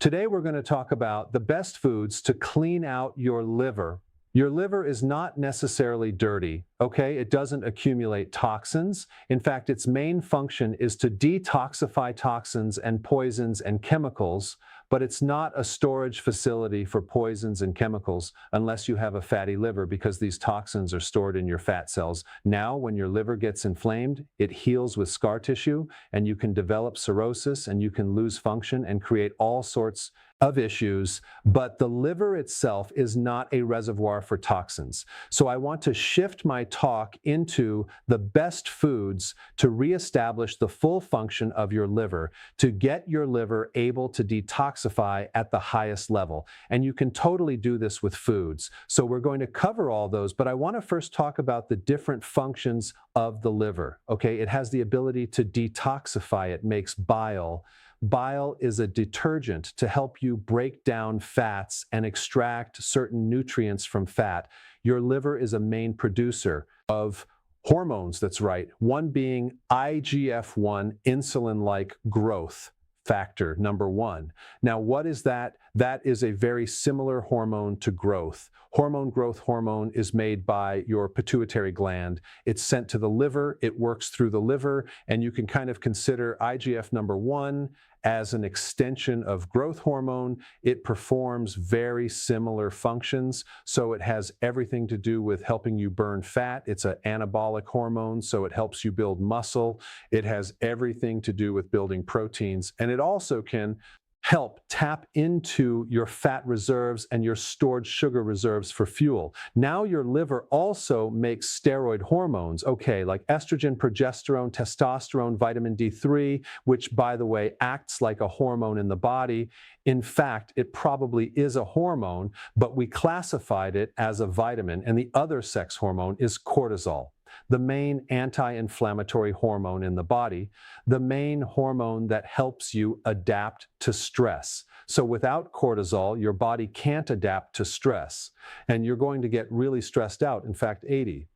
Today we're going to talk about the best foods to clean out your liver. Your liver is not necessarily dirty, okay? It doesn't accumulate toxins. In fact, its main function is to detoxify toxins and poisons and chemicals, but it's not a storage facility for poisons and chemicals unless you have a fatty liver, because these toxins are stored in your fat cells. Now, when your liver gets inflamed, it heals with scar tissue, and you can develop cirrhosis, and you can lose function and create all sorts of issues, but the liver itself is not a reservoir for toxins. So I want to shift my talk into the best foods to reestablish the full function of your liver, to get your liver able to detoxify at the highest level. And you can totally do this with foods. So we're going to cover all those, but I want to first talk about the different functions of the liver. Okay, it has the ability to detoxify. It makes bile. Bile is a detergent to help you break down fats and extract certain nutrients from fat. Your liver is a main producer of hormones, that's right, one being IGF-1, insulin-like growth factor number one. Now, what is that? That is a very similar hormone to growth. Growth hormone is made by your pituitary gland. It's sent to the liver, it works through the liver, and you can kind of consider IGF number one as an extension of growth hormone. It performs very similar functions, so it has everything to do with helping you burn fat. It's an anabolic hormone, so it helps you build muscle. It has everything to do with building proteins, and it also can help tap into your fat reserves and your stored sugar reserves for fuel. Now your liver also makes steroid hormones, okay, like estrogen, progesterone, testosterone, vitamin D3, which, by the way, acts like a hormone in the body. In fact, it probably is a hormone, but we classified it as a vitamin, and the other sex hormone is cortisol, the main anti-inflammatory hormone in the body, the main hormone that helps you adapt to stress. So without cortisol, your body can't adapt to stress, and you're going to get really stressed out. In fact, 80%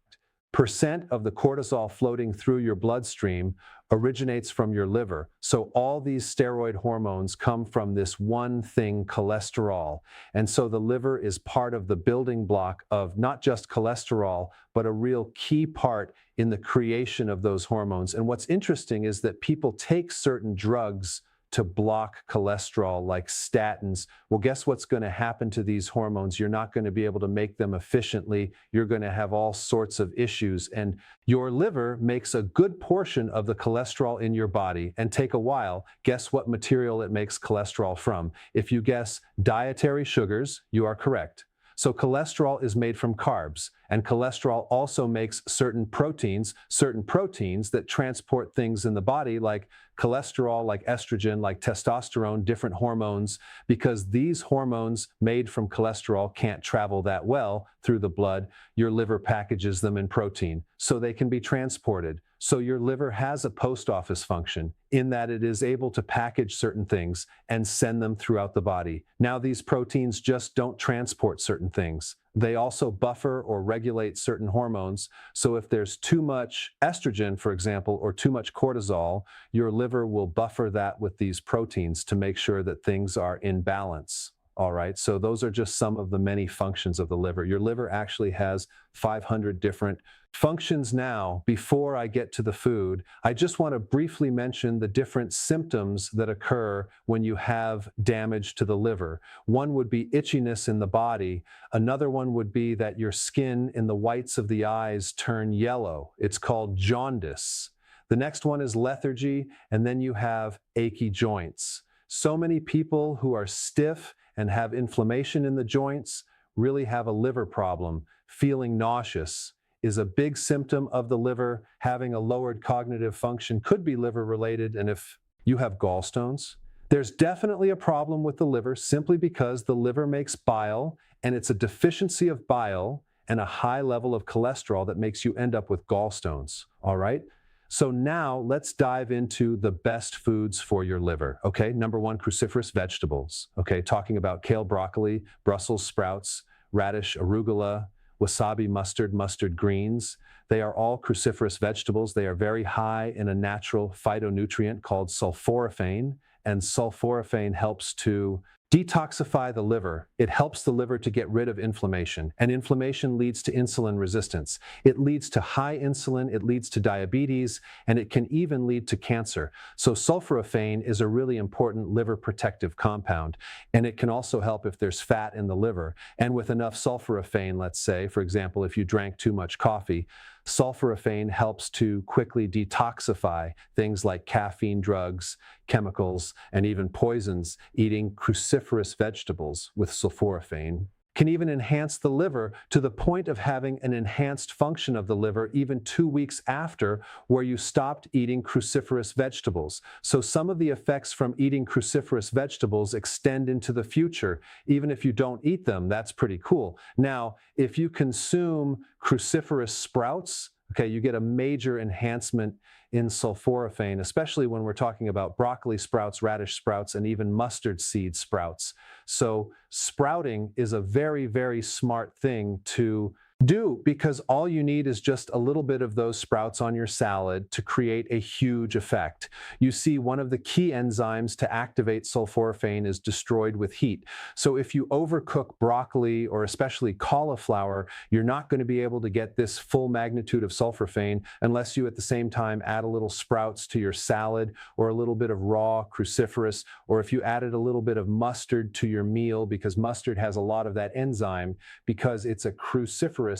of the cortisol floating through your bloodstream originates from your liver. So all these steroid hormones come from this one thing, cholesterol. And so the liver is part of the building block of not just cholesterol, but a real key part in the creation of those hormones. And what's interesting is that people take certain drugs to block cholesterol, like statins. Well, guess what's going to happen to these hormones? You're not going to be able to make them efficiently. You're going to have all sorts of issues. And your liver makes a good portion of the cholesterol in your body. And take a while, guess what material it makes cholesterol from? If you guess dietary sugars, you are correct. So cholesterol is made from carbs, and cholesterol also makes certain proteins that transport things in the body, like cholesterol, like estrogen, like testosterone, different hormones, because these hormones made from cholesterol can't travel that well through the blood. Your liver packages them in protein so they can be transported. So your liver has a post office function in that it is able to package certain things and send them throughout the body. Now, these proteins just don't transport certain things. They also buffer or regulate certain hormones. So if there's too much estrogen, for example, or too much cortisol, your liver will buffer that with these proteins to make sure that things are in balance. All right, so those are just some of the many functions of the liver. Your liver actually has 500 different functions. Now, before I get to the food, I just want to briefly mention the different symptoms that occur when you have damage to the liver. One would be itchiness in the body. Another one would be that your skin in the whites of the eyes turn yellow. It's called jaundice. The next one is lethargy, and then you have achy joints. So many people who are stiff and have inflammation in the joints really have a liver problem. Feeling nauseous is a big symptom of the liver. Having a lowered cognitive function could be liver related. And if you have gallstones, there's definitely a problem with the liver, simply because the liver makes bile, and it's a deficiency of bile and a high level of cholesterol that makes you end up with gallstones. All right? So now let's dive into the best foods for your liver. Okay, number one, cruciferous vegetables. Okay, talking about kale, broccoli, Brussels sprouts, radish, arugula, wasabi, mustard greens. They are all cruciferous vegetables. They are very high in a natural phytonutrient called sulforaphane, and sulforaphane helps to detoxify the liver. It helps the liver to get rid of inflammation, and inflammation leads to insulin resistance. It leads to high insulin, it leads to diabetes, and it can even lead to cancer. So sulforaphane is a really important liver protective compound, and it can also help if there's fat in the liver. And with enough sulforaphane, let's say, for example, if you drank too much coffee, sulforaphane helps to quickly detoxify things like caffeine, drugs, chemicals, and even poisons. Eating cruciferous vegetables with sulforaphane can even enhance the liver to the point of having an enhanced function of the liver even 2 weeks after where you stopped eating cruciferous vegetables. So some of the effects from eating cruciferous vegetables extend into the future. Even if you don't eat them, that's pretty cool. Now, if you consume cruciferous sprouts, okay, you get a major enhancement in sulforaphane, especially when we're talking about broccoli sprouts, radish sprouts, and even mustard seed sprouts. So sprouting is a very, very smart thing to do because all you need is just a little bit of those sprouts on your salad to create a huge effect. You see, one of the key enzymes to activate sulforaphane is destroyed with heat. So if you overcook broccoli or especially cauliflower, you're not going to be able to get this full magnitude of sulforaphane unless you at the same time add a little sprouts to your salad or a little bit of raw cruciferous, or if you added a little bit of mustard to your meal, because mustard has a lot of that enzyme because it's a cruciferous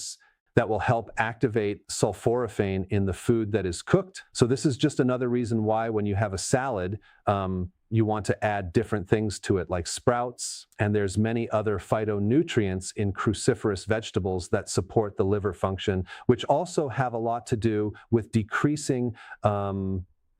that will help activate sulforaphane in the food that is cooked. So this is just another reason why when you have a salad, you want to add different things to it like sprouts, and there's many other phytonutrients in cruciferous vegetables that support the liver function, which also have a lot to do with decreasing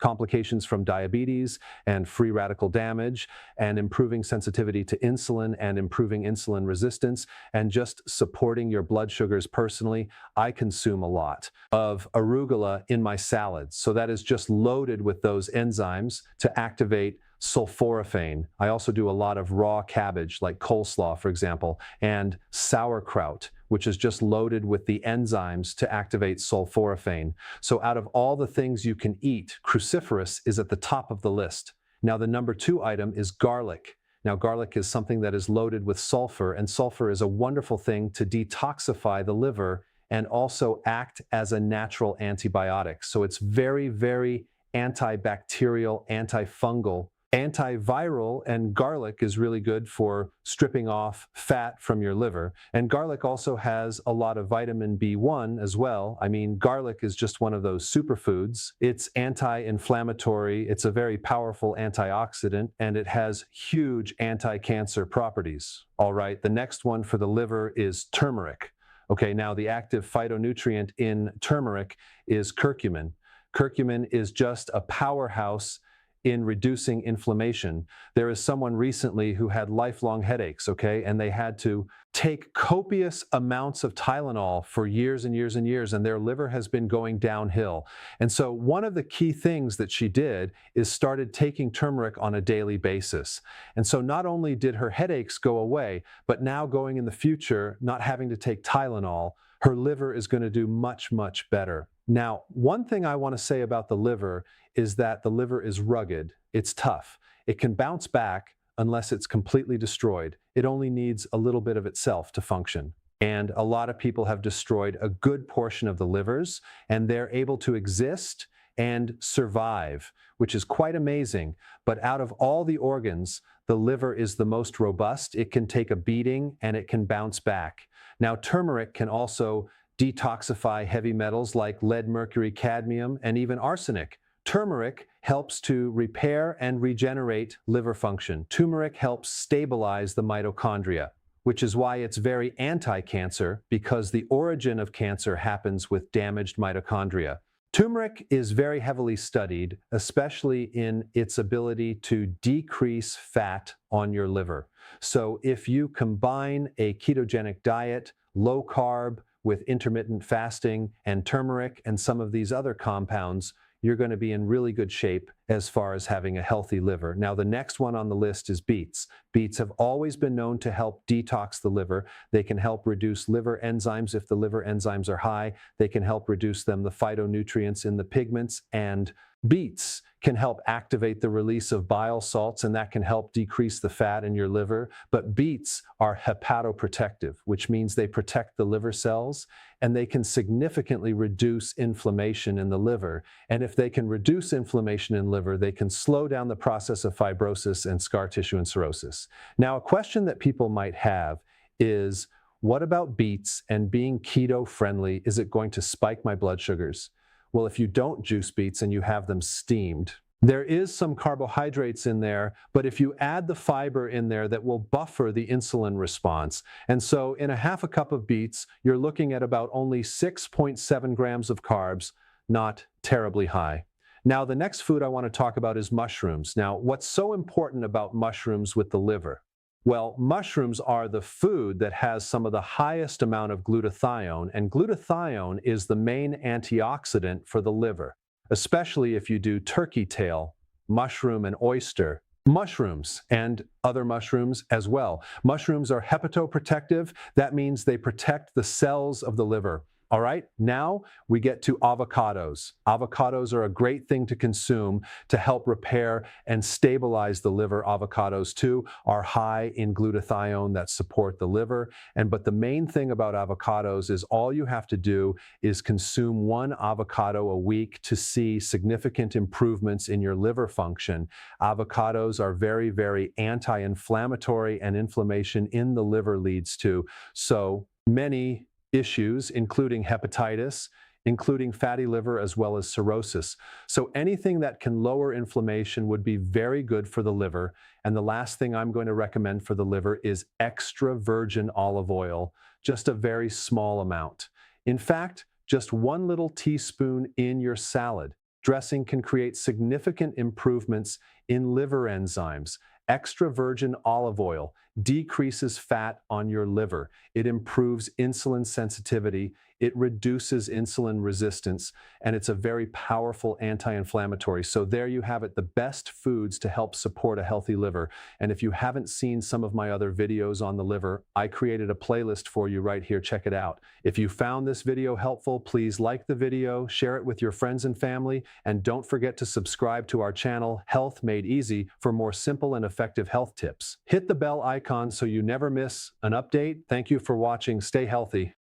complications from diabetes and free radical damage, and improving sensitivity to insulin and improving insulin resistance, and just supporting your blood sugars. Personally, I consume a lot of arugula in my salads. So that is just loaded with those enzymes to activate sulforaphane. I also do a lot of raw cabbage, like coleslaw, for example, and sauerkraut, which is just loaded with the enzymes to activate sulforaphane. So out of all the things you can eat, cruciferous is at the top of the list. Now, the number 2 item is garlic. Now, garlic is something that is loaded with sulfur, and sulfur is a wonderful thing to detoxify the liver and also act as a natural antibiotic. So it's very, very antibacterial, antifungal, antiviral, and garlic is really good for stripping off fat from your liver. And garlic also has a lot of vitamin B1 as well. I mean, garlic is just one of those superfoods. It's anti-inflammatory, it's a very powerful antioxidant, and it has huge anti-cancer properties. All right, the next one for the liver is turmeric. Okay, now the active phytonutrient in turmeric is curcumin. Curcumin is just a powerhouse in reducing inflammation. There is someone recently who had lifelong headaches, okay, and they had to take copious amounts of Tylenol for years and years and years, and their liver has been going downhill. And so one of the key things that she did is started taking turmeric on a daily basis. And so not only did her headaches go away, but now going in the future, not having to take Tylenol, her liver is going to do much, much better. Now, one thing I want to say about the liver is that the liver is rugged. It's tough. It can bounce back unless it's completely destroyed. It only needs a little bit of itself to function. And a lot of people have destroyed a good portion of the livers, and they're able to exist and survive, which is quite amazing. But out of all the organs, the liver is the most robust. It can take a beating and it can bounce back. Now, turmeric can also detoxify heavy metals like lead, mercury, cadmium, and even arsenic. Turmeric helps to repair and regenerate liver function. Turmeric helps stabilize the mitochondria, which is why it's very anti-cancer, because the origin of cancer happens with damaged mitochondria. Turmeric is very heavily studied, especially in its ability to decrease fat on your liver. So if you combine a ketogenic diet, low carb, with intermittent fasting and turmeric and some of these other compounds, you're going to be in really good shape as far as having a healthy liver. Now, the next one on the list is beets. Beets have always been known to help detox the liver. They can help reduce liver enzymes if the liver enzymes are high. They can help reduce them, the phytonutrients in the pigments, and beets can help activate the release of bile salts, and that can help decrease the fat in your liver. But beets are hepatoprotective, which means they protect the liver cells, and they can significantly reduce inflammation in the liver. And if they can reduce inflammation in liver, they can slow down the process of fibrosis and scar tissue and cirrhosis. Now, a question that people might have is, what about beets and being keto friendly? Is it going to spike my blood sugars? Well, if you don't juice beets and you have them steamed, there is some carbohydrates in there, but if you add the fiber in there, that will buffer the insulin response. And so in a half a cup of beets, you're looking at about only 6.7 grams of carbs, not terribly high. Now, the next food I want to talk about is mushrooms. Now, what's so important about mushrooms with the liver? Well, mushrooms are the food that has some of the highest amount of glutathione, and glutathione is the main antioxidant for the liver, especially if you do turkey tail, mushroom, and oyster. Mushrooms and other mushrooms as well. Mushrooms are hepatoprotective. That means they protect the cells of the liver. All right, now we get to avocados. Avocados are a great thing to consume to help repair and stabilize the liver. Avocados too are high in glutathione that support the liver. But the main thing about avocados is all you have to do is consume one avocado a week to see significant improvements in your liver function. Avocados are very, very anti-inflammatory, and inflammation in the liver leads to so many issues, including hepatitis, including fatty liver, as well as cirrhosis. So anything that can lower inflammation would be very good for the liver. And the last thing I'm going to recommend for the liver is extra virgin olive oil, just a very small amount. In fact, just 1 little teaspoon in your salad dressing can create significant improvements in liver enzymes. Extra virgin olive oil decreases fat on your liver. It improves insulin sensitivity. It reduces insulin resistance, and it's a very powerful anti-inflammatory. So there you have it, the best foods to help support a healthy liver. And if you haven't seen some of my other videos on the liver, I created a playlist for you right here. Check it out. If you found this video helpful, please like the video, share it with your friends and family, and don't forget to subscribe to our channel, Health Made Easy, for more simple and effective health tips. Hit the bell icon so you never miss an update. Thank you for watching. Stay healthy.